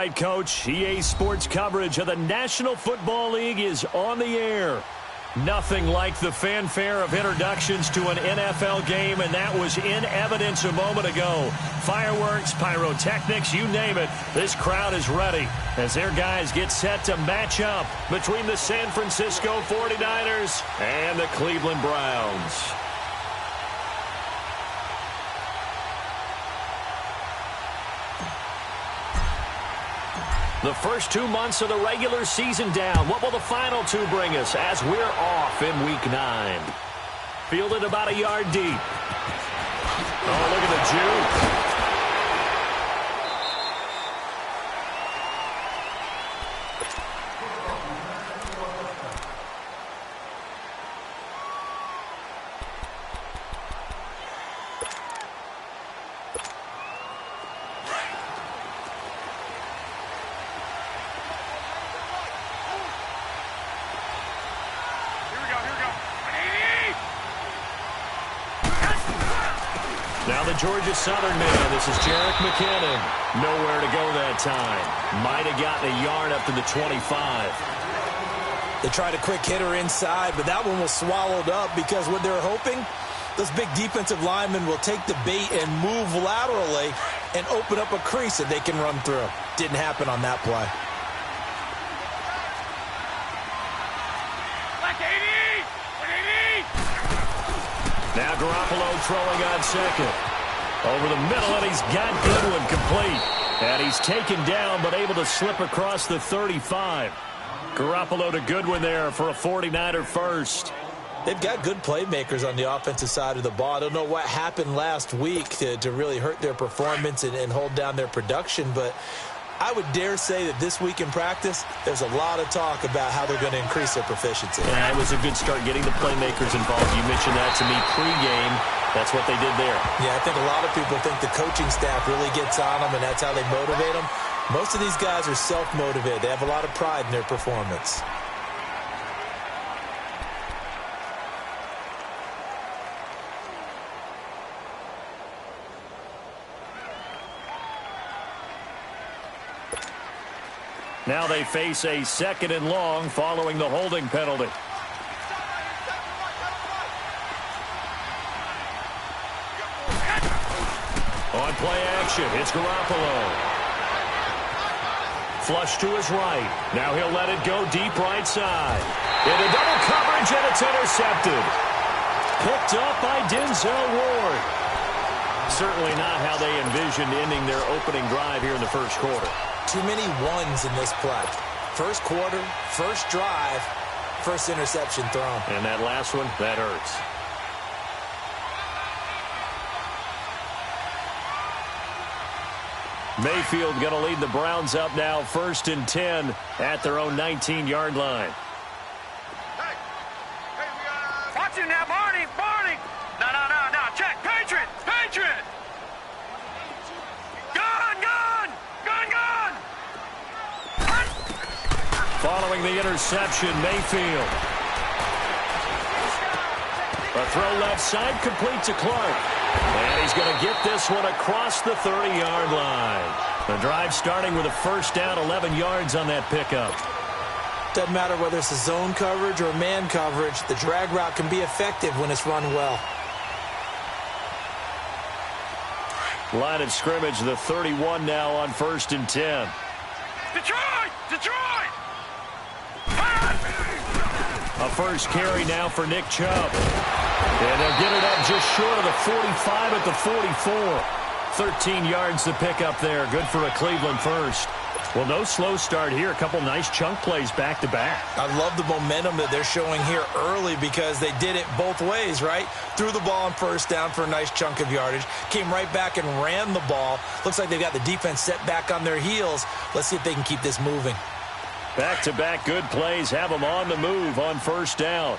right, Coach. EA Sports coverage of the National Football League is on the air. Nothing like the fanfare of introductions to an NFL game, and that was in evidence a moment ago. Fireworks, pyrotechnics, you name it. This crowd is ready as their guys get set to match up between the San Francisco 49ers and the Cleveland Browns. The first 2 months of the regular season down. What will the final two bring us as we're off in Week 9? Fielded about a yard deep. Oh, look at the juke. Now the Georgia Southern man, this is Jerick McKinnon. Nowhere to go that time. Might have gotten a yard up to the 25. They tried a quick hitter inside, but that one was swallowed up because what they're hoping, those big defensive linemen will take the bait and move laterally and open up a crease that they can run through. Didn't happen on that play. Now Garoppolo throwing on second. Over the middle, and he's got Goodwin complete. And he's taken down, but able to slip across the 35. Garoppolo to Goodwin there for a 49er first. They've got good playmakers on the offensive side of the ball. I don't know what happened last week to really hurt their performance and hold down their production, but I would dare say that this week in practice, there's a lot of talk about how they're going to increase their proficiency. Yeah, it was a good start getting the playmakers involved. You mentioned that to me pregame. That's what they did there. Yeah, I think a lot of people think the coaching staff really gets on them, and that's how they motivate them. Most of these guys are self-motivated. They have a lot of pride in their performance. Now they face a 2nd and long following the holding penalty. On play action, it's Garoppolo. Flush to his right. Now he'll let it go deep right side. Into double coverage, and it's intercepted. Picked up by Denzel Ward. Certainly not how they envisioned ending their opening drive here in the first quarter. Too many ones in this play. First quarter, first drive, first interception thrown. And that last one, that hurts. Mayfield going to lead the Browns up now, 1st and 10 at their own 19-yard line. Hey, watch him now, Barney. No, check, Patriot. Gun. Following the interception, Mayfield. A throw left side, complete to Clark. And he's going to get this one across the 30-yard line. The drive starting with a first down, 11 yards on that pickup. Doesn't matter whether it's a zone coverage or man coverage, the drag route can be effective when it's run well. Line of scrimmage, the 31 now on 1st and 10. Detroit! A first carry now for Nick Chubb. And they'll get it up just short of the 45 at the 44. 13 yards to pick up there. Good for a Cleveland first. Well, no slow start here. A couple nice chunk plays back-to-back. I love the momentum that they're showing here early because they did it both ways, right? Threw the ball on first down for a nice chunk of yardage. Came right back and ran the ball. Looks like they've got the defense set back on their heels. Let's see if they can keep this moving. Back-to-back good plays have them on the move on first down.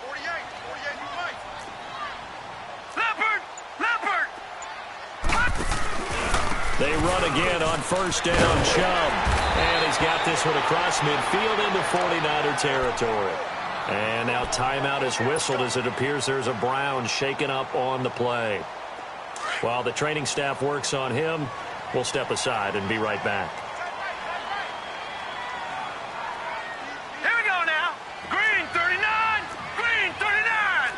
48, Leopard! They run again on first down, Chubb. And he's got this one across midfield into 49er territory. And now timeout is whistled as it appears there's a Brown shaken up on the play. While the training staff works on him, we'll step aside and be right back. Here we go now. Green 39. Green 39.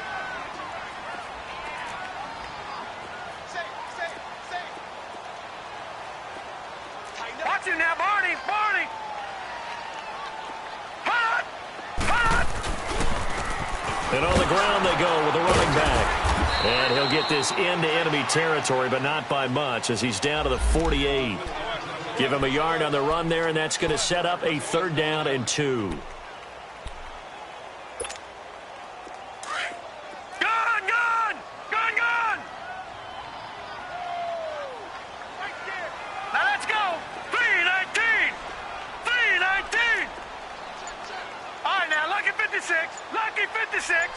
Watch him now, Barney. Barney. Hot. Hot. And on the ground they go with a running back. And he'll get this into enemy territory, but not by much as he's down to the 48. Give him a yard on the run there, and that's going to set up a 3rd down and 2. Gun, gun. Gun, gun. Now let's go. 319. 319. All right, now, lucky 56. Lucky 56.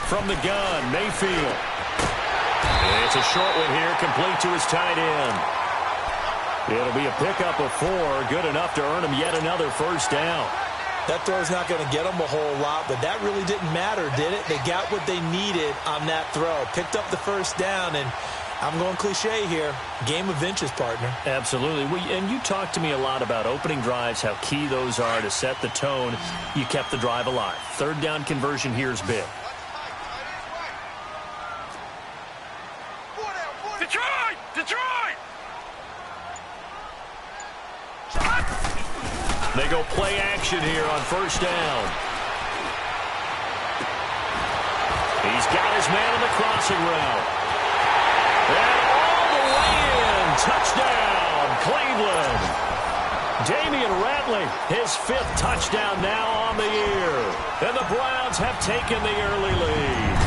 From the gun, Mayfield. It's a short one here, complete to his tight end. It'll be a pickup of 4, good enough to earn him yet another 1st down. That throw's not going to get them a whole lot, but that really didn't matter, did it? They got what they needed on that throw. Picked up the 1st down, and I'm going cliche here. Game of inches, partner. Absolutely. And you talked to me a lot about opening drives, how key those are to set the tone. You kept the drive alive. 3rd down conversion here is big. Detroit! Detroit! They go play action here on 1st down. He's got his man on the crossing route. And all the way in. Touchdown, Cleveland. Damian Ratley, his 5th touchdown now on the year. And the Browns have taken the early lead.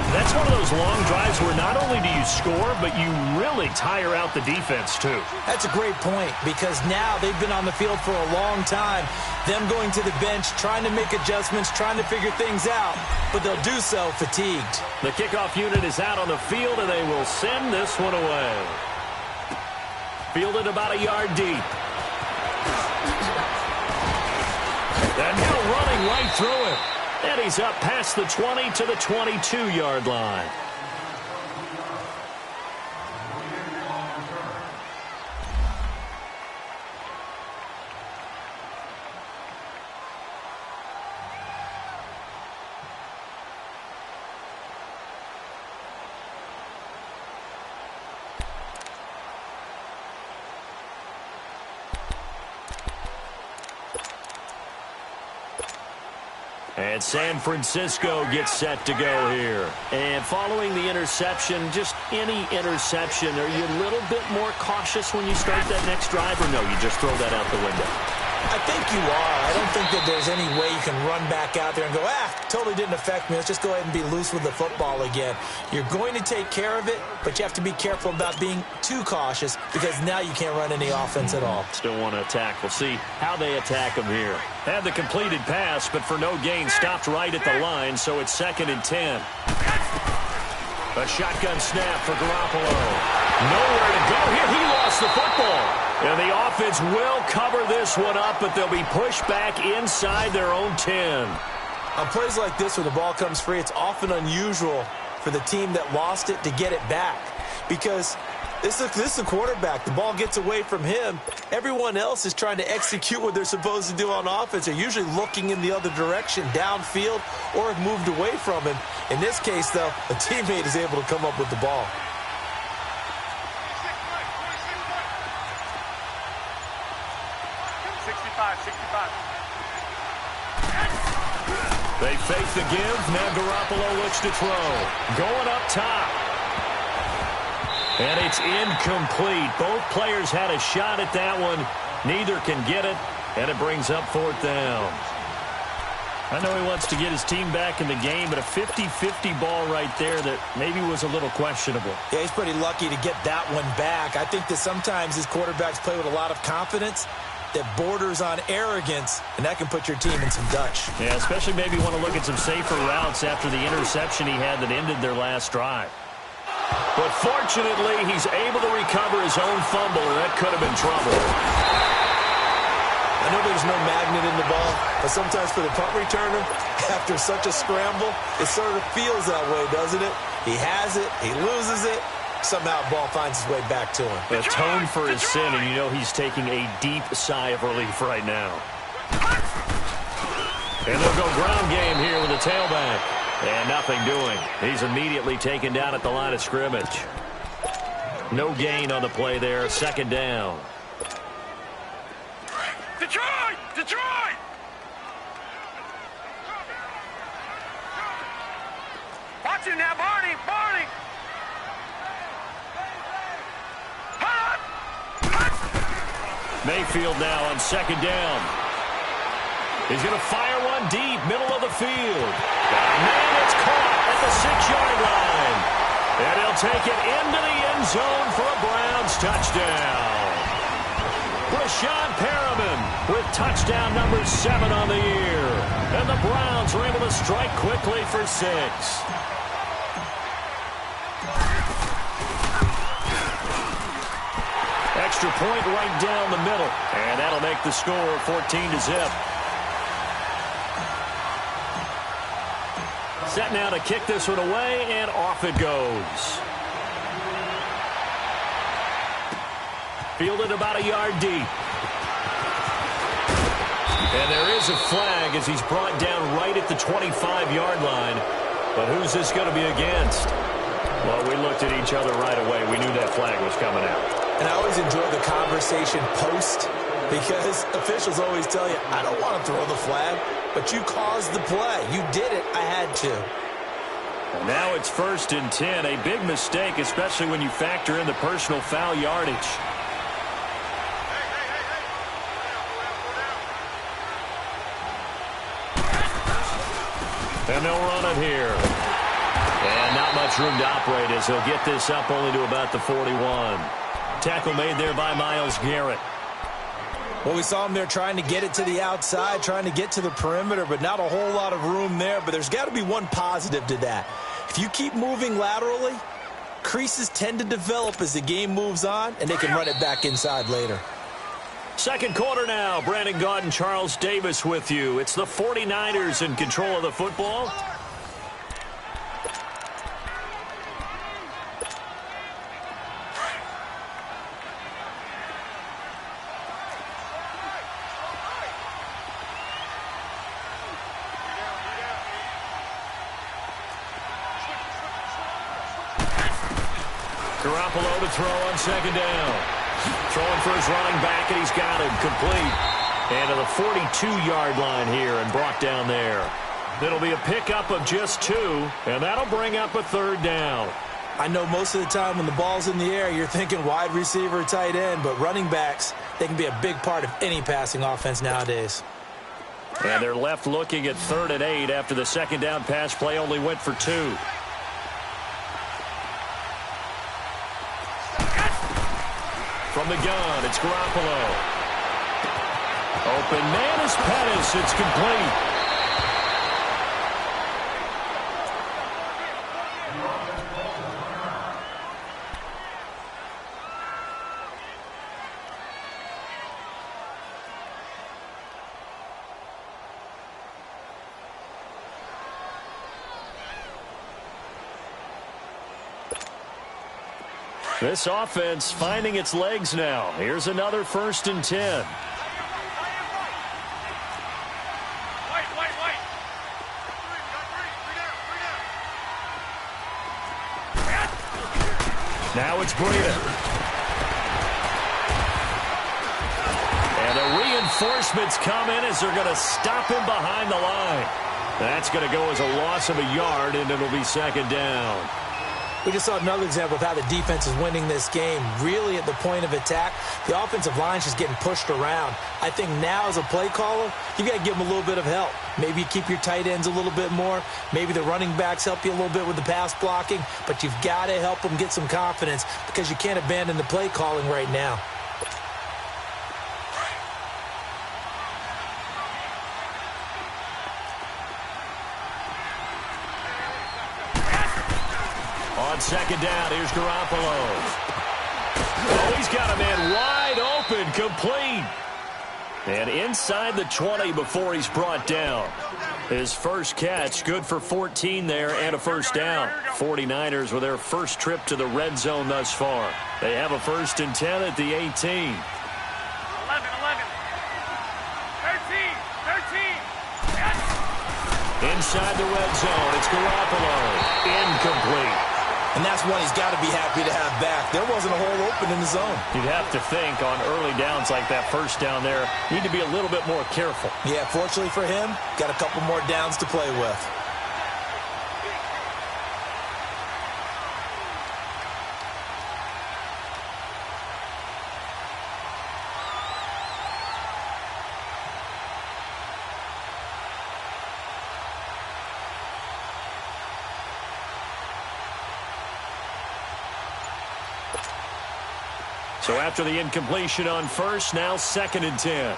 That's one of those long drives where not only do you score, but you really tire out the defense, too. That's a great point because now they've been on the field for a long time. Them going to the bench, trying to make adjustments, trying to figure things out, but they'll do so fatigued. The kickoff unit is out on the field, and they will send this one away. Fielded about a yard deep. And Hill running right through it. And he's up past the 20 to the 22-yard line. And San Francisco gets set to go here. And following the interception, just any interception, are you a little bit more cautious when you start that next drive, or no, you just throw that out the window? I think you are. I don't think that there's any way you can run back out there and go, totally didn't affect me. Let's just go ahead and be loose with the football again. You're going to take care of it, but you have to be careful about being too cautious because now you can't run any offense at all. Still want to attack. We'll see how they attack him here. Had the completed pass, but for no gain, stopped right at the line, so it's 2nd and 10. A shotgun snap for Garoppolo. Nowhere to go here. He lost the football. And the offense will cover this one up, but they'll be pushed back inside their own 10. On plays like this where the ball comes free, it's often unusual for the team that lost it to get it back. Because this is a quarterback. The ball gets away from him. Everyone else is trying to execute what they're supposed to do on offense. They're usually looking in the other direction, downfield, or have moved away from him. In this case, though, a teammate is able to come up with the ball. They fake the give. Now Garoppolo looks to throw. Going up top. And it's incomplete. Both players had a shot at that one. Neither can get it. And it brings up 4th down. I know he wants to get his team back in the game, but a 50-50 ball right there that maybe was a little questionable. Yeah, he's pretty lucky to get that one back. I think that sometimes his quarterbacks play with a lot of confidence that borders on arrogance, and that can put your team in some Dutch. Yeah, especially maybe want to look at some safer routes after the interception he had that ended their last drive. But fortunately, he's able to recover his own fumble, and that could have been trouble. I know there's no magnet in the ball, but sometimes for the punt returner, after such a scramble, it sort of feels that way, doesn't it? He has it, he loses it, somehow the ball finds its way back to him. Atone for his sin, and you know he's taking a deep sigh of relief right now. And they'll go ground game here with the tailback. And nothing doing. He's immediately taken down at the line of scrimmage. No gain on the play there. Second down. Detroit! Detroit! Watch him now, Barney! Barney! Mayfield now on second down. He's going to fire one deep, middle of the field. Man, it's caught at the 6-yard line. And he'll take it into the end zone for a Browns touchdown. Rashawn Perriman with touchdown number 7 on the year. And the Browns are able to strike quickly for 6. Extra point right down the middle. And that'll make the score 14-0. Set now to kick this one away, and off it goes. Fielded about a yard deep. And there is a flag as he's brought down right at the 25-yard line. But who's this going to be against? Well, we looked at each other right away. We knew that flag was coming out. And I always enjoy the conversation post, because officials always tell you, I don't want to throw the flag, but you caused the play. You did it. I had to. And now it's 1st and 10. A big mistake, especially when you factor in the personal foul yardage. And they'll run it here. And not much room to operate as he'll get this up only to about the 41. Tackle made there by Myles Garrett. Well, we saw him there trying to get it to the outside, trying to get to the perimeter, but not a whole lot of room there. But there's got to be one positive to that. If you keep moving laterally, creases tend to develop as the game moves on, and they can run it back inside later. Second quarter now. Brandon Gaudin and Charles Davis with you. It's the 49ers in control of the football. Garoppolo to throw on second down. Throwing for his running back, and he's got him complete. And to the 42-yard line here and brought down there. It'll be a pickup of just 2, and that'll bring up a 3rd down. I know most of the time when the ball's in the air, you're thinking wide receiver, tight end, but running backs, they can be a big part of any passing offense nowadays. And they're left looking at 3rd and 8 after the second down pass play only went for 2. From the gun, it's Garoppolo. Open man is Pettis. It's complete. This offense finding its legs now. Here's another 1st and 10. Now it's Breida. And the reinforcements come in as they're going to stop him behind the line. That's going to go as a loss of a yard, and it'll be second down. We just saw another example of how the defense is winning this game. Really at the point of attack, the offensive line's just getting pushed around. I think now as a play caller, you got to give them a little bit of help. Maybe you keep your tight ends a little bit more. Maybe the running backs help you a little bit with the pass blocking. But you've got to help them get some confidence because you can't abandon the play calling right now. On second down, here's Garoppolo. Oh, he's got a man wide open, complete. And inside the 20 before he's brought down. His first catch, good for 14 there and a first down. 49ers with their first trip to the red zone thus far. They have a 1st and 10 at the 18. 11, 13, 13. Yes. Inside the red zone, it's Garoppolo. Incomplete. And that's one he's got to be happy to have back. There wasn't a hole open in the zone. You'd have to think on early downs like that first down there, need to be a little bit more careful. Yeah, fortunately for him, got a couple more downs to play with. So after the incompletion on first, now 2nd and 10.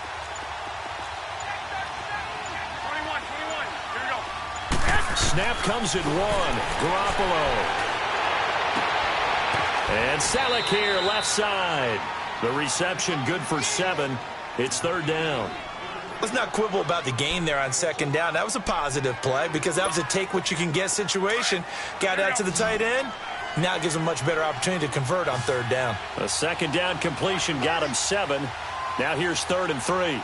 21, 21. Here we go. Yes. Snap comes at 1. Garoppolo. And Salek here, left side. The reception good for 7. It's 3rd down. Let's not quibble about the gain there on 2nd down. That was a positive play because that was a take-what-you-can-get situation. Got out to the tight end. Now it gives him a much better opportunity to convert on 3rd down. A 2nd down completion got him 7. Now here's 3rd and 3.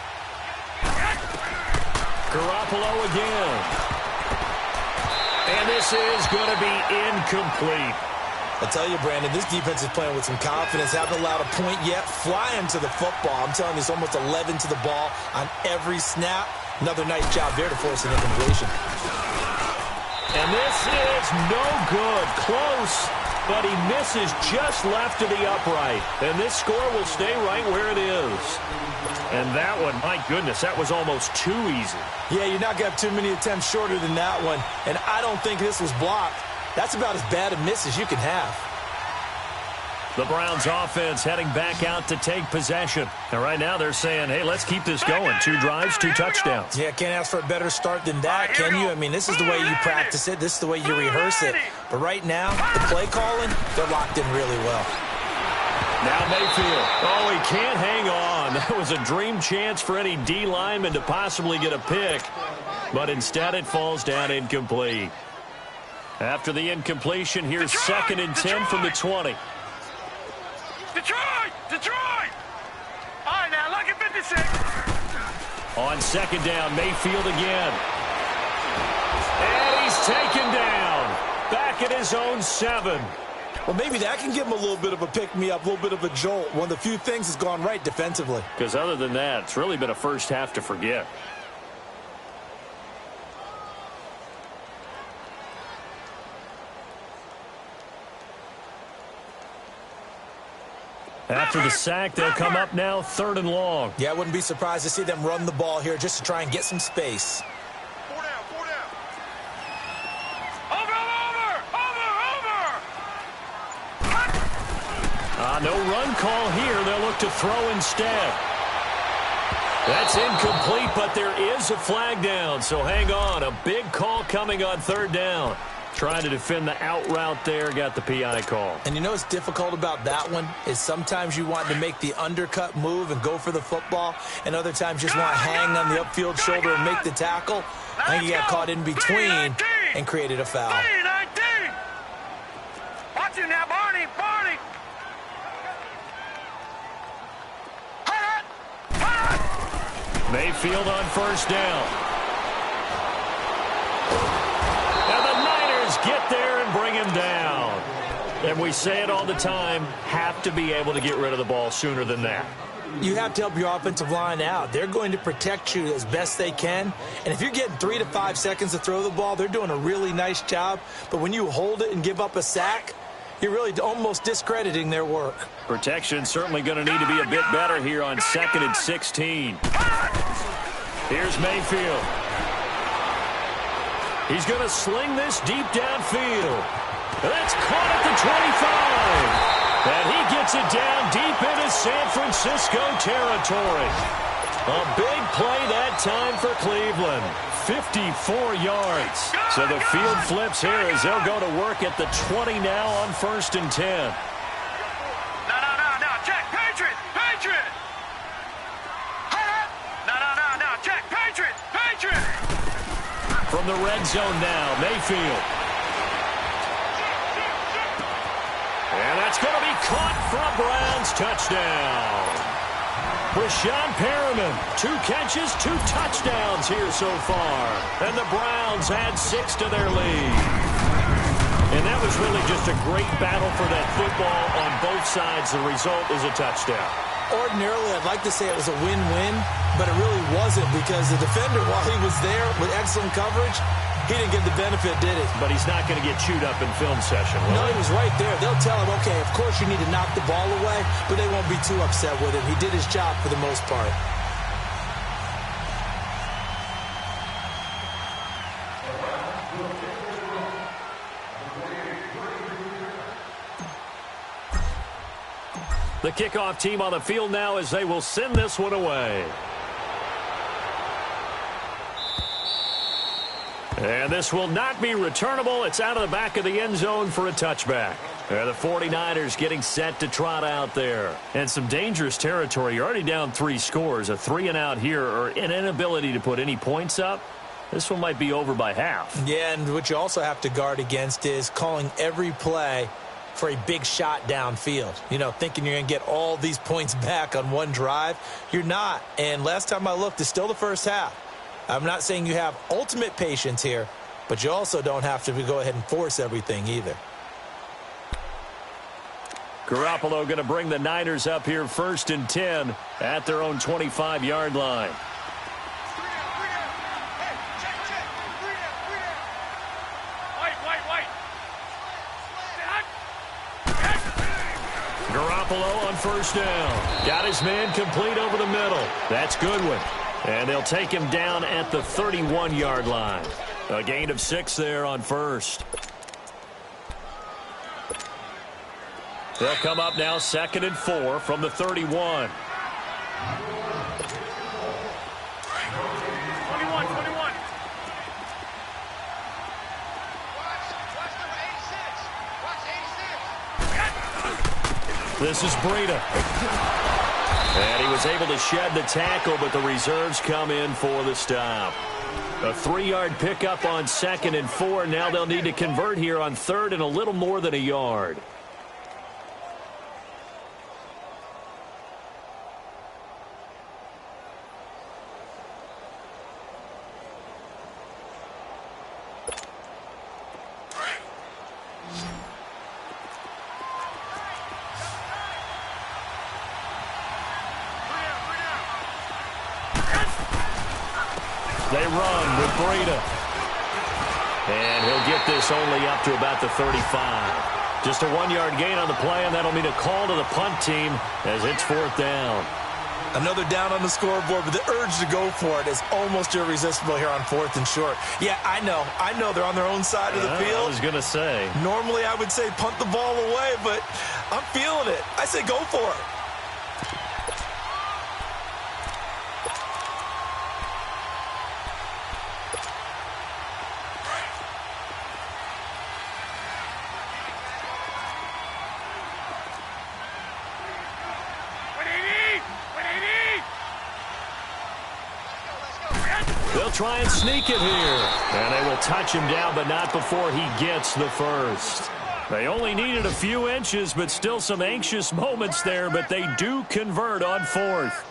Garoppolo again. And this is going to be incomplete. I tell you, Brandon, this defense is playing with some confidence. Haven't allowed a point yet. Flying to the football. I'm telling you, it's almost 11 to the ball on every snap. Another nice job there to force an incompletion. And this is no good. Close, but he misses just left to the upright. And this score will stay right where it is. And that one, my goodness, that was almost too easy. Yeah, you're not going to have too many attempts shorter than that one. And I don't think this was blocked. That's about as bad a miss as you can have. The Browns offense heading back out to take possession. And right now they're saying, hey, let's keep this going. 2 drives, 2 touchdowns. Yeah, can't ask for a better start than that, can you? I mean, this is the way you practice it. This is the way you rehearse it. But right now, the play calling, they're locked in really well. Now Mayfield. Oh, he can't hang on. That was a dream chance for any D lineman to possibly get a pick. But instead it falls down incomplete. After the incompletion, here's 2nd and 10 from the 20. Detroit! Detroit! All right, now, look at 56. On 2nd down, Mayfield again. And he's taken down. Back at his own 7. Well, maybe that can give him a little bit of a pick-me-up, a little bit of a jolt. One of the few things that's gone right defensively. Because other than that, it's really been a first half to forget. After the sack, they'll come up now 3rd and long. Yeah, I wouldn't be surprised to see them run the ball here just to try and get some space. 4 down, 4 down. Over! No run call here. They'll look to throw instead. That's incomplete, but there is a flag down, so hang on. A big call coming on 3rd down. Trying to defend the out route there, got the PI call. And you know what's difficult about that one is sometimes you want to make the undercut move and go for the football, and other times you just want to hang on the upfield shoulder and make the tackle. I think he got caught in between and created a foul. 3-19. Watch him now, Barney. Barney. Mayfield on 1st down. Get there and bring him down. And we say it all the time, have to be able to get rid of the ball sooner than that. You have to help your offensive line out. They're going to protect you as best they can. And if you're getting 3 to 5 seconds to throw the ball, they're doing a really nice job. But when you hold it and give up a sack, you're really almost discrediting their work. Protection certainly going to need to be a bit better here on 2nd and 16. Here's Mayfield. He's going to sling this deep downfield. That's caught at the 25. And he gets it down deep into San Francisco territory. A big play that time for Cleveland. 54 yards. So the field flips here as they'll go to work at the 20 now on 1st and 10. No, check. Patriot. No, check. Patriot. From the red zone now, Mayfield. And that's going to be caught for a Browns touchdown. Rashawn Perriman, 2 catches, 2 touchdowns here so far. And the Browns add 6 to their lead. And that was really just a great battle for that football on both sides. The result is a touchdown. Ordinarily, I'd like to say it was a win-win, but it really wasn't because the defender, while he was there with excellent coverage, he didn't get the benefit, did it? But he's not going to get chewed up in film session, will No, he? he was right there. They'll tell him, okay, of course you need to knock the ball away, but they won't be too upset with him. He did his job for the most part. The kickoff team on the field now as they will send this one away. And this will not be returnable. It's out of the back of the end zone for a touchback. The 49ers getting set to trot out there. And some dangerous territory. You're already down 3 scores. A 3-and-out here or an inability to put any points up. This one might be over by half. Yeah, and what you also have to guard against is calling every play for a big shot downfield. You know, thinking you're going to get all these points back on one drive. You're not. And last time I looked, it's still the first half. I'm not saying you have ultimate patience here, but you also don't have to go ahead and force everything either. Garoppolo going to bring the Niners up here 1st and 10 at their own 25-yard line. Garoppolo on 1st down. Got his man complete over the middle. That's Goodwin. And they'll take him down at the 31-yard line. A gain of 6 there on 1st. They'll come up now 2nd and 4 from the 31. 21. This is Breida. And he was able to shed the tackle, but the reserves come in for the stop. A 3-yard pickup on 2nd and 4. Now they'll need to convert here on 3rd and a little more than a yard. They run with Breida. And he'll get this only up to about the 35. Just a 1-yard gain on the play, and that'll mean a call to the punt team as it's 4th down. Another down on the scoreboard, but the urge to go for it is almost irresistible here on 4th and short. Yeah, I know they're on their own side of the field. I was going to say. Normally I would say punt the ball away, but I'm feeling it. I say go for it. They'll try and sneak it here. And they will touch him down, but not before he gets the first. They only needed a few inches, but still some anxious moments there, but they do convert on 4th.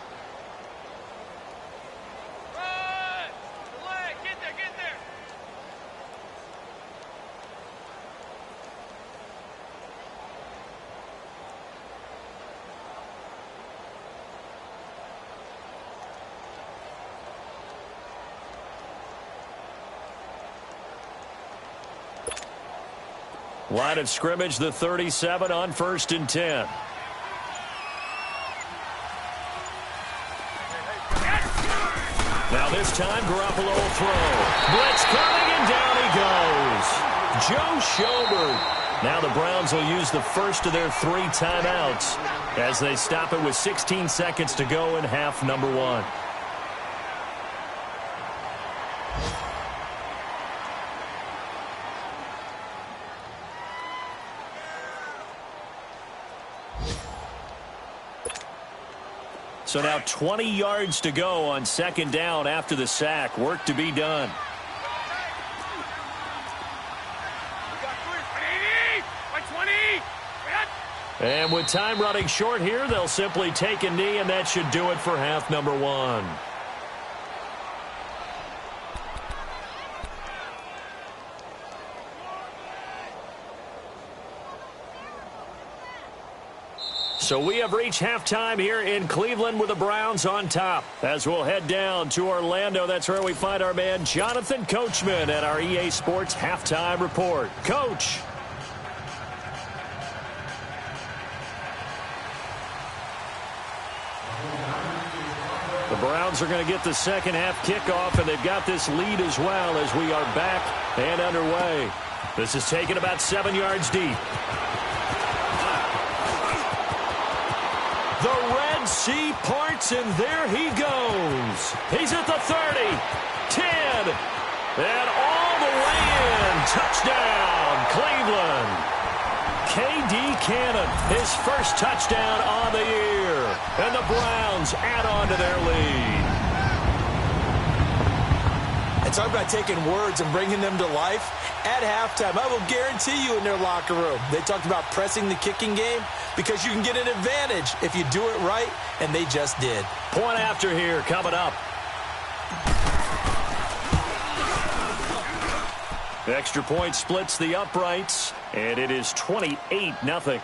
Line of scrimmage, the 37 on 1st and 10. Now this time, Garoppolo will throw. Blitz coming, and down he goes. Joe Schobert. Now the Browns will use the first of their 3 timeouts as they stop it with 16 seconds to go in half number 1. So now 20 yards to go on 2nd down after the sack. Work to be done. And with time running short here, they'll simply take a knee, and that should do it for half number one. So we have reached halftime here in Cleveland with the Browns on top. As we'll head down to Orlando, that's where we find our man Jonathan Coachman at our EA Sports Halftime Report. Coach. The Browns are going to get the second half kickoff, and they've got this lead as well as we are back and underway. This is taken about 7 yards deep. The Red Sea parts, and there he goes. He's at the 30, 10, and all the way in. Touchdown, Cleveland. K.D. Cannon, his first touchdown on the year. And the Browns add on to their lead. And talk about taking words and bringing them to life. At halftime, I will guarantee you in their locker room, they talked about pressing the kicking game because you can get an advantage if you do it right, and they just did. Point after here coming up. The extra point splits the uprights, and it is 28-0.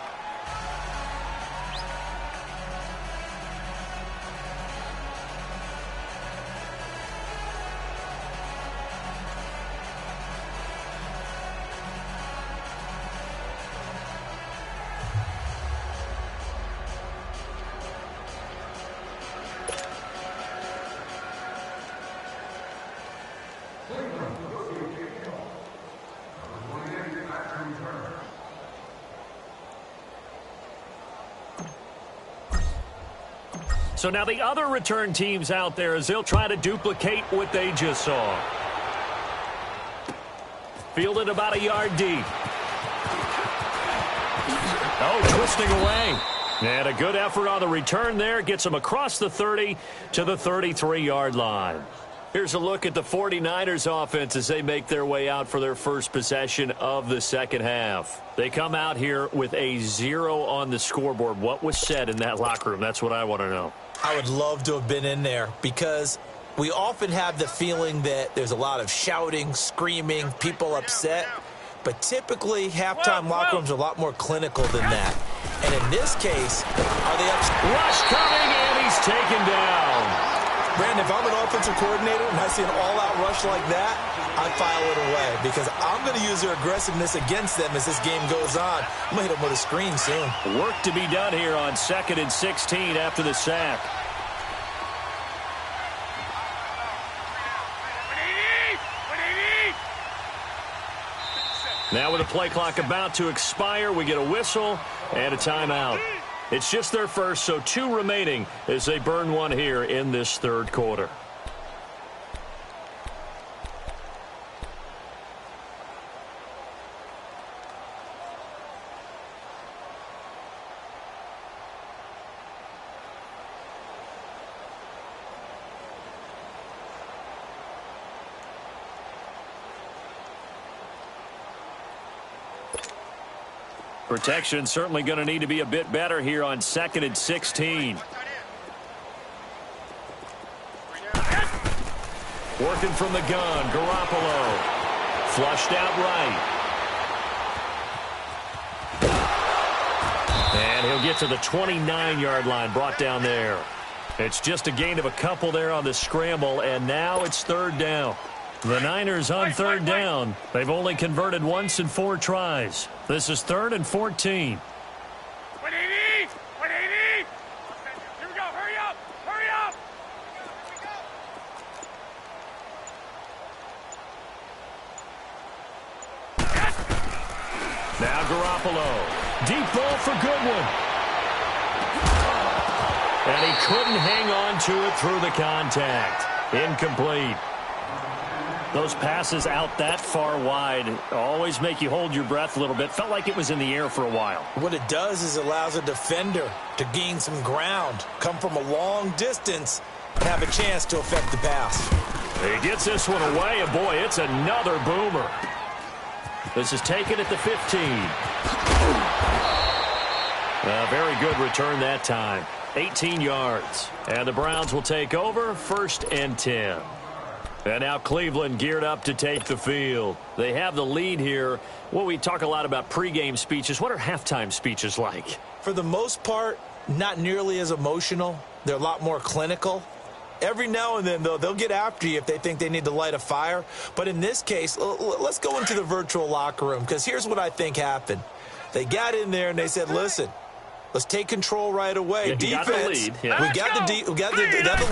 So now the other return teams out there as they'll try to duplicate what they just saw. Fielded about a yard deep. Oh, twisting away. And a good effort on the return there. Gets them across the 30 to the 33-yard line. Here's a look at the 49ers offense as they make their way out for their first possession of the second half. They come out here with a 0 on the scoreboard. What was said in that locker room? That's what I want to know. I would love to have been in there because we often have the feeling that there's a lot of shouting, screaming, people upset. But typically, halftime locker rooms are a lot more clinical than that. And in this case, are they upset? Rush coming, and he's taken down. Brandon, if I'm an offensive coordinator and I see an all-out rush like that, I file it away because I'm going to use their aggressiveness against them as this game goes on. I'm going to hit them with a screen soon. Work to be done here on 2nd and 16 after the sack. Now with the play clock about to expire, we get a whistle and a timeout. It's just their first, so 2 remaining as they burn one here in this third quarter. Protection certainly going to need to be a bit better here on 2nd and 16. Working from the gun, Garoppolo. Flushed out right. And he'll get to the 29-yard line, brought down there. It's just a gain of a couple there on the scramble, and now it's third down. The Niners on third down. They've only converted once in 4 tries. This is 3rd and 14. 180! 180! Here we go. Hurry up! Hurry up! Now Garoppolo. Deep ball for Goodwin. And he couldn't hang on to it through the contact. Incomplete. Those passes out that far wide always make you hold your breath a little bit. Felt like it was in the air for a while. What it does is allows a defender to gain some ground, come from a long distance, and have a chance to affect the pass. He gets this one away, and boy, it's another boomer. This is taken at the 15. A very good return that time. 18 yards. And the Browns will take over, 1st and 10. And now Cleveland geared up to take the field. They have the lead here. Well, we talk a lot about pregame speeches. What are halftime speeches like? For the most part, not nearly as emotional. They're a lot more clinical. Every now and then, though, they'll get after you if they think they need to light a fire. But in this case, let's go into the virtual locker room, because here's what I think happened. They got in there and they said, listen, let's take control right away. Yeah, Defense, got the lead. Yeah. we got the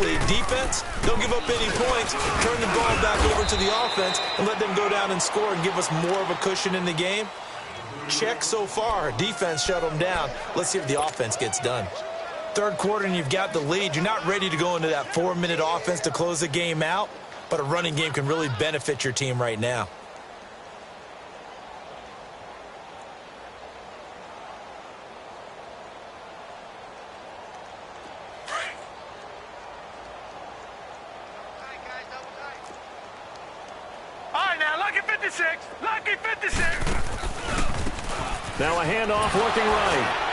lead. Defense, don't give up any points. Turn the ball back over to the offense and let them go down and score and give us more of a cushion in the game. Check so far. Defense shut them down. Let's see if the offense gets done. Third quarter and you've got the lead. You're not ready to go into that 4-minute offense to close the game out, but a running game can really benefit your team right now. All right, now, lucky 56. Lucky 56. Now a handoff looking right.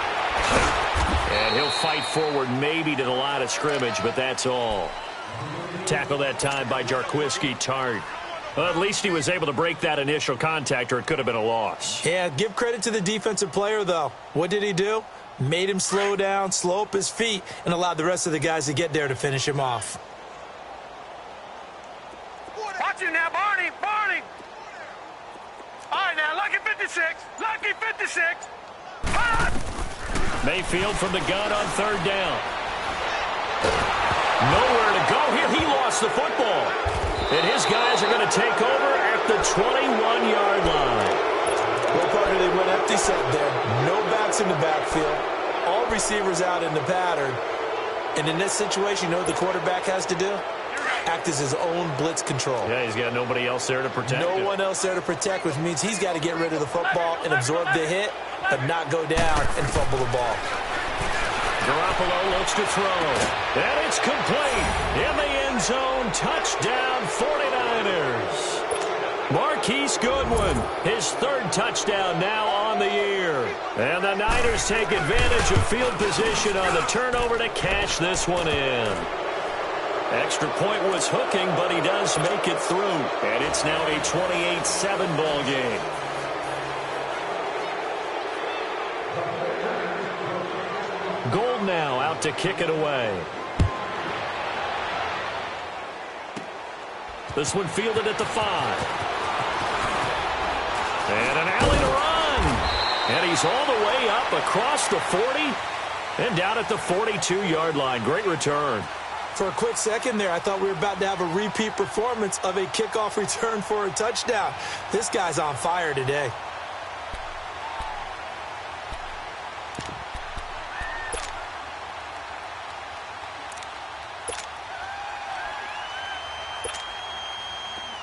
And he'll fight forward maybe to the line of scrimmage, but that's all. Tackle that time by Jarquiski Tart. Well, at least he was able to break that initial contact, or it could have been a loss. Yeah, give credit to the defensive player, though. What did he do? Made him slow down, slow up his feet, and allowed the rest of the guys to get there to finish him off. Watch him now, Barney. Barney. All right, now, lucky 56. Lucky 56. Hot! Mayfield from the gun on 3rd down. Nowhere to go here. He lost the football. And his guys are going to take over at the 21-yard line. Well, partner, they went empty set there. No backs in the backfield. All receivers out in the pattern. And in this situation, you know what the quarterback has to do? Act as his own blitz control. Yeah, he's got nobody else there to protect him. No one else there to protect, which means he's got to get rid of the football and absorb the hit, but not go down and fumble the ball. Garoppolo looks to throw. And it's complete. In the end zone, touchdown 49ers. Marquise Goodwin, his 3rd touchdown now on the year. And the Niners take advantage of field position on the turnover to cash this one in. Extra point was hooking, but he does make it through. And it's now a 28-7 ball game. Gold now out to kick it away. This one fielded at the 5. And an alley to run. And he's all the way up across the 40 and down at the 42-yard line. Great return. For a quick second there, I thought we were about to have a repeat performance of a kickoff return for a touchdown. This guy's on fire today.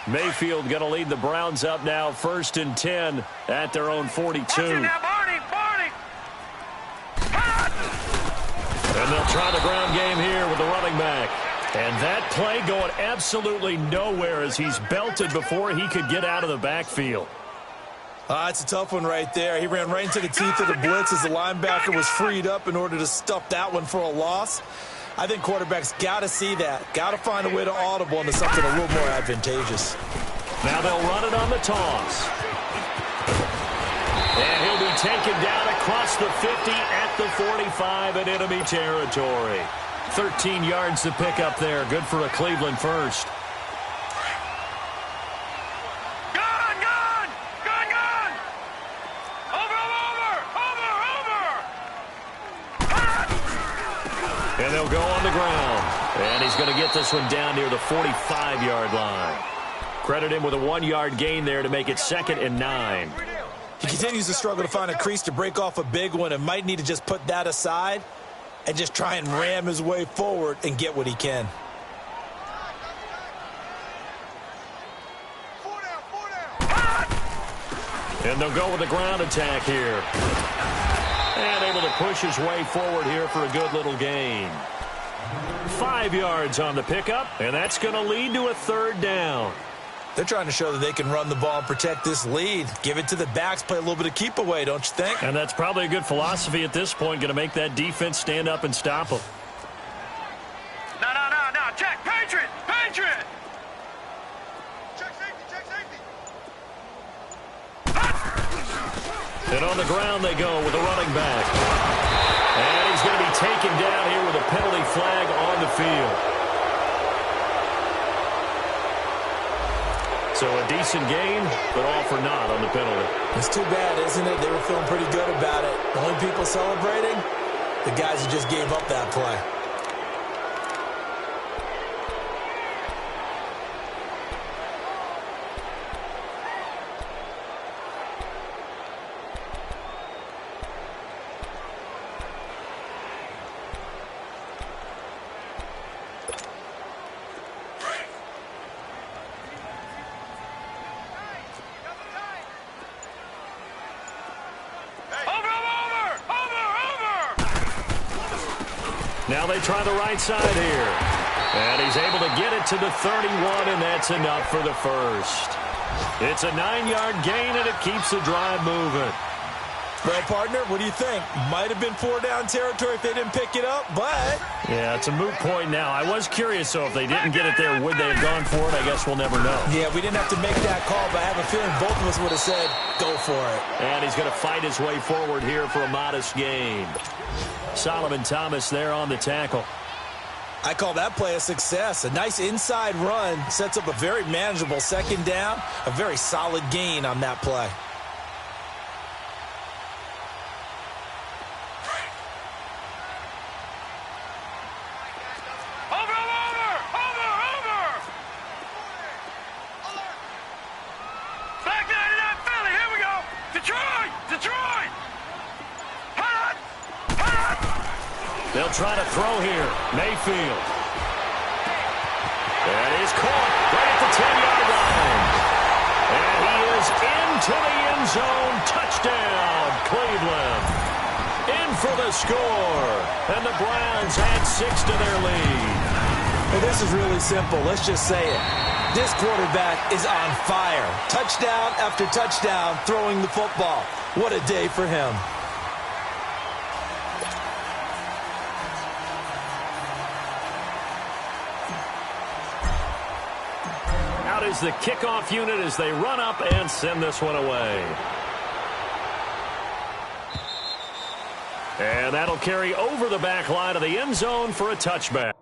Mayfield going to lead the Browns up now, 1st and 10 at their own 42. Now, Barney. Barney. And they'll try the ground game here with the running back. And that play going absolutely nowhere as he's belted before he could get out of the backfield. It's a tough one right there. He ran right into the teeth of the blitz as the linebacker was freed up in order to stuff that one for a loss. I think quarterbacks got to see that. Got to find a way to audible into something a little more advantageous. Now they'll run it on the toss. And he'll be taken down across the 50 at the 45 in enemy territory. 13 yards to pick up there. Good for a Cleveland first. Gone, gone. Gone, gone. Over. And they'll go on the ground. And he's going to get this one down near the 45-yard line. Credit him with a 1-yard gain there to make it 2nd and 9. He continues to struggle to find a crease to break off a big one and might need to just put that aside and just try and ram his way forward and get what he can. And they'll go with the ground attack here. And able to push his way forward here for a good little gain. 5 yards on the pickup, and that's going to lead to a 3rd down. They're trying to show that they can run the ball and protect this lead. Give it to the backs, play a little bit of keep away, don't you think? And that's probably a good philosophy at this point, going to make that defense stand up and stop them. No. Check. Patriot. Check safety. And on the ground they go with a running back. And he's going to be taken down here with a penalty flag on the field. So a decent game, but all for naught on the penalty. It's too bad, isn't it? They were feeling pretty good about it. The only people celebrating, the guys who just gave up that play. Now they try the right side here. And he's able to get it to the 31, and that's enough for the first. It's a 9-yard gain, and it keeps the drive moving. Well, partner, what do you think? Might have been 4-down territory if they didn't pick it up, but... Yeah, it's a moot point now. I was curious, so if they didn't get it there, would they have gone for it? I guess we'll never know. Yeah, we didn't have to make that call, but I have a feeling both of us would have said, go for it. And he's going to fight his way forward here for a modest gain. Solomon Thomas there on the tackle. I call that play a success. A nice inside run sets up a very manageable second down. A very solid gain on that play. Back 99 Philly. Here we go. Detroit. They'll try to throw here. Mayfield. That is caught right at the 10-yard line. And he is into the end zone. Touchdown, Cleveland. In for the score. And the Browns add 6 to their lead. Well, this is really simple. Let's just say it. This quarterback is on fire. Touchdown after touchdown throwing the football. What a day for him. Out is the kickoff unit as they run up and send this one away. And that'll carry over the back line of the end zone for a touchback.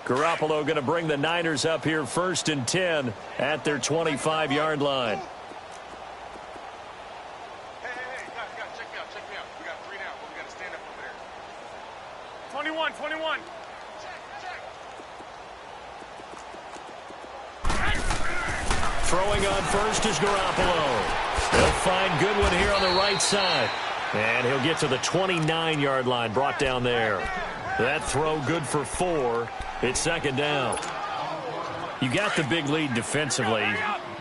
Garoppolo going to bring the Niners up here 1st and 10 at their 25-yard line. Hey, guys, check me out. We got 3 now, but we got to stand up over there. 21. Throwing on first is Garoppolo. They'll find Goodwin here on the right side. And he'll get to the 29-yard line, brought down there. That throw good for 4. It's 2nd down. You got the big lead defensively,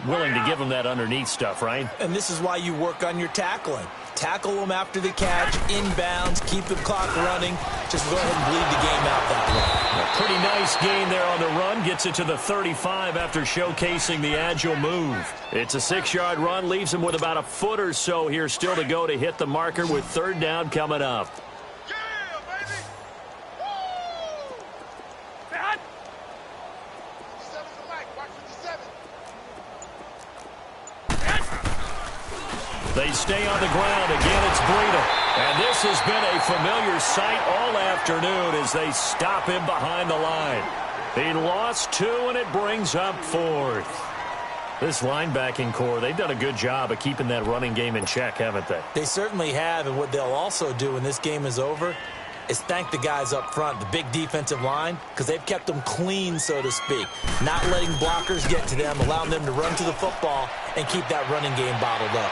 willing to give them that underneath stuff, right? And this is why you work on your tackling. Tackle them after the catch, inbounds, keep the clock running. Just go ahead and bleed the game out that way. A pretty nice gain there on the run. Gets it to the 35 after showcasing the agile move. It's a 6-yard run. Leaves him with about a foot or so here still to go to hit the marker with 3rd down coming up. They stay on the ground. Again, it's Breida. And this has been a familiar sight all afternoon as they stop him behind the line. He lost 2, and it brings up 4th. This linebacking core, they've done a good job of keeping that running game in check, haven't they? They certainly have, and what they'll also do when this game is over, is thank the guys up front, the big defensive line, because they've kept them clean, so to speak. Not letting blockers get to them, allowing them to run to the football and keep that running game bottled up.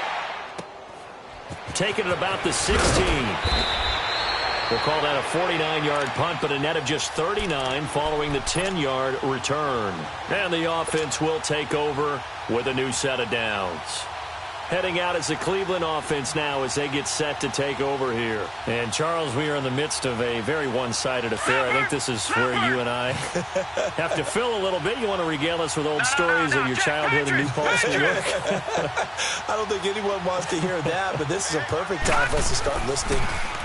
Taking it about the 16. We'll call that a 49-yard punt, but a net of just 39 following the 10-yard return. And the offense will take over with a new set of downs. Heading out is the Cleveland offense now as they get set to take over here. And, Charles, we are in the midst of a very one-sided affair. I think this is where you and I have to fill a little bit. You want to regale us with old stories of your childhood in New Paltz, New York? I don't think anyone wants to hear that, but this is a perfect time for us to start listing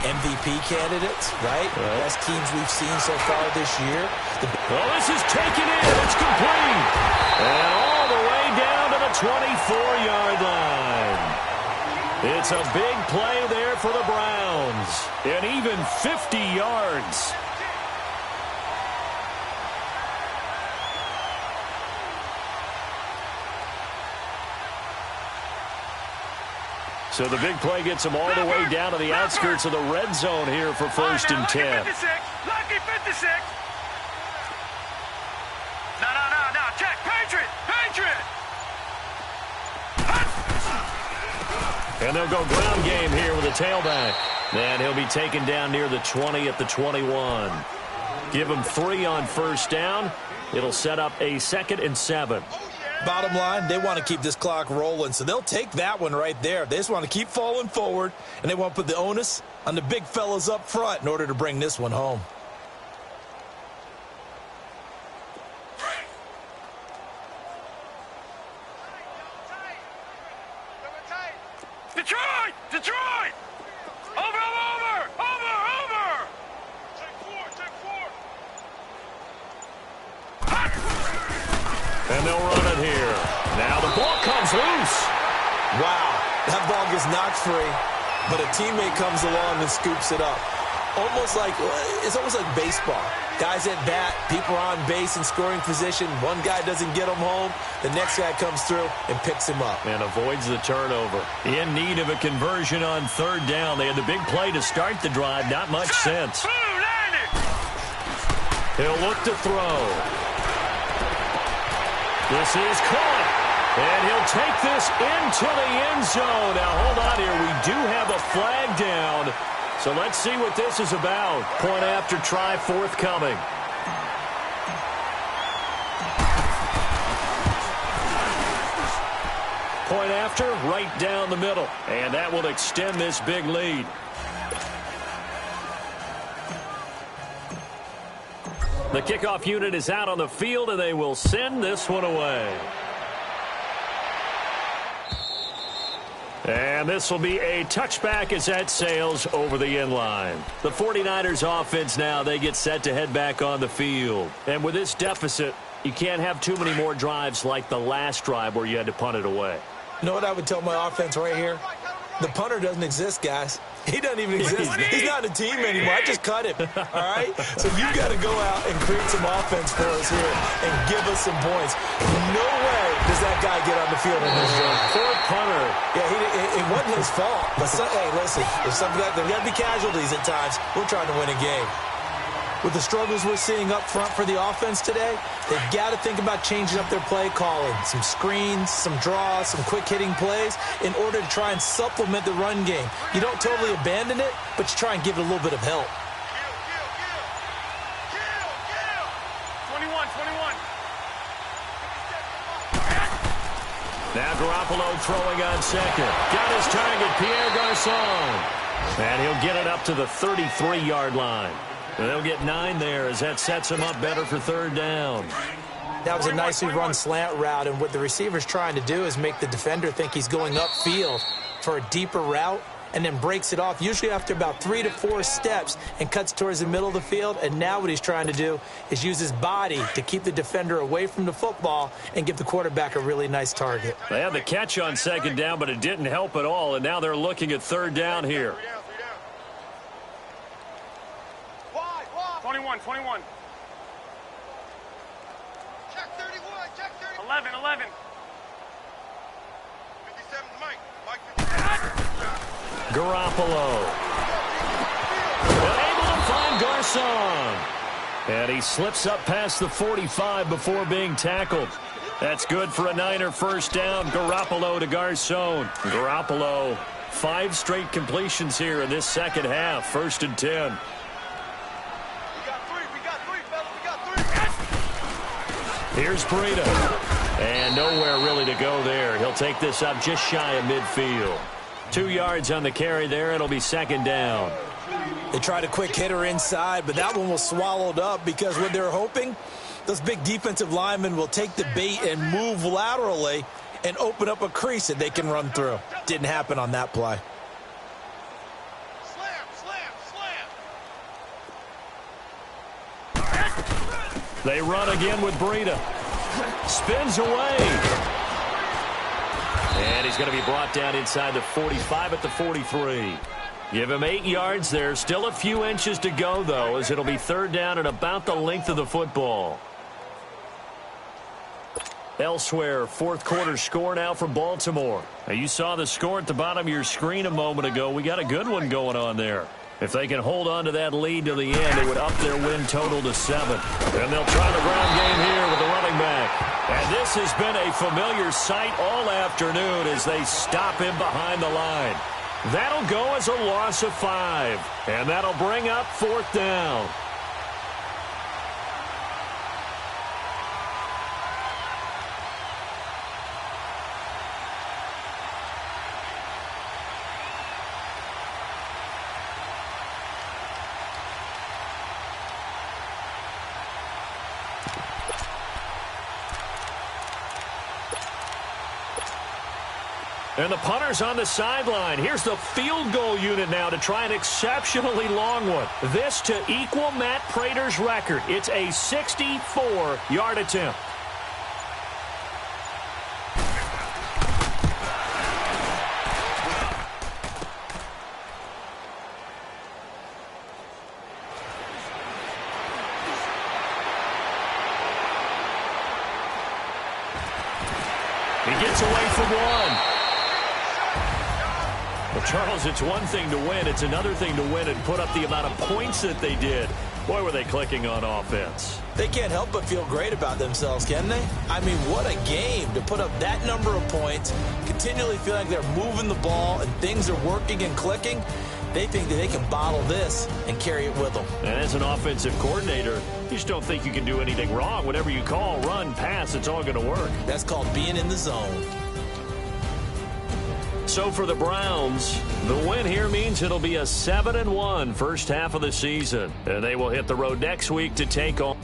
MVP candidates, right? Best teams we've seen so far this year. Well, this is taken in. It's complete. And all the way down to the 24-yard line. It's a big play there for the Browns. And even 50 yards. So the big play gets them all the way down to the outskirts of the red zone here for 1st and 10. Lucky 56. No. Check. Patriot. And they'll go ground game here with a tailback. And he'll be taken down near the 20 at the 21. Give him 3 on 1st down. It'll set up a 2nd and 7. Bottom line, they want to keep this clock rolling, so they'll take that one right there. They just want to keep falling forward, and they want to put the onus on the big fellas up front in order to bring this one home. Detroit! Over! Take 4. And they'll run it here. Now the ball comes loose. Wow, that ball gets knocked free, but a teammate comes along and scoops it up. It's almost like baseball. Guys at bat, people are on base in scoring position. One guy doesn't get him home. The next guy comes through and picks him up. And avoids the turnover. In need of a conversion on 3rd down. They had the big play to start the drive. Not much sense. He'll look to throw. This is caught. And he'll take this into the end zone. Now, hold on here. We do have a flag down. So let's see what this is about. Point after try forthcoming. Point after, right down the middle. And that will extend this big lead. The kickoff unit is out on the field, and they will send this one away. And this will be a touchback as that sails over the end line. The 49ers offense now, they get set to head back on the field. And with this deficit, you can't have too many more drives like the last drive where you had to punt it away. You know what I would tell my offense right here? The punter doesn't exist, guys. He doesn't even exist. He's not a team anymore. I just cut him. All right? So you got to go out and create some offense for us here and give us some points. No way does that guy get on the field in this game. Poor punter. Yeah, it wasn't his fault. But, hey, listen, there's got to be casualties at times. We're trying to win a game. With the struggles we're seeing up front for the offense today, they've got to think about changing up their play calling. Some screens, some draws, some quick-hitting plays in order to try and supplement the run game. You don't totally abandon it, but you try and give it a little bit of help. 21. Now Garoppolo throwing on 2nd. Got his target, Pierre Garçon. And he'll get it up to the 33-yard line. And they'll get 9 there as that sets him up better for 3rd down. That was a nicely run slant route, and what the receiver's trying to do is make the defender think he's going upfield for a deeper route and then breaks it off, usually after about 3 to 4 steps, and cuts towards the middle of the field. And now what he's trying to do is use his body to keep the defender away from the football and give the quarterback a really nice target. They had the catch on 2nd down, but it didn't help at all, and now they're looking at 3rd down here. 21. Check 31. 11. 57 Mike. Garoppolo. Able to find Garcon. And he slips up past the 45 before being tackled. That's good for a Niner first down. Garoppolo to Garcon. Garoppolo, 5 straight completions here in this second half. 1st and 10. We got three, fellas. We got 3. Here's Breida. And nowhere really to go there. He'll take this up just shy of midfield. 2 yards on the carry there. It'll be 2nd down. They tried a quick hitter inside, but that one was swallowed up because what they're hoping, those big defensive linemen will take the bait and move laterally and open up a crease that they can run through. Didn't happen on that play. They run again with Breida. Spins away. And he's going to be brought down inside the 45 at the 43. Give him 8 yards there. Still a few inches to go, though, as it'll be 3rd down and about the length of the football. Elsewhere, 4th quarter score now from Baltimore. Now, you saw the score at the bottom of your screen a moment ago. We got a good one going on there. If they can hold on to that lead to the end, it would up their win total to 7. And they'll try the ground game here with the running back. And this has been a familiar sight all afternoon as they stop him behind the line. That'll go as a loss of 5. And that'll bring up 4th down. And the punter's on the sideline. Here's the field goal unit now to try an exceptionally long one. This to equal Matt Prater's record. It's a 64-yard attempt. He gets away from one. Well, Charles, it's one thing to win. It's another thing to win and put up the amount of points that they did. Boy, were they clicking on offense. They can't help but feel great about themselves, can they? I mean, what a game to put up that number of points, continually feel like they're moving the ball and things are working and clicking. They think that they can bottle this and carry it with them. And as an offensive coordinator, you just don't think you can do anything wrong. Whatever you call, run, pass, it's all going to work. That's called being in the zone. So for the Browns, the win here means it'll be a 7-1 first half of the season. And they will hit the road next week to take on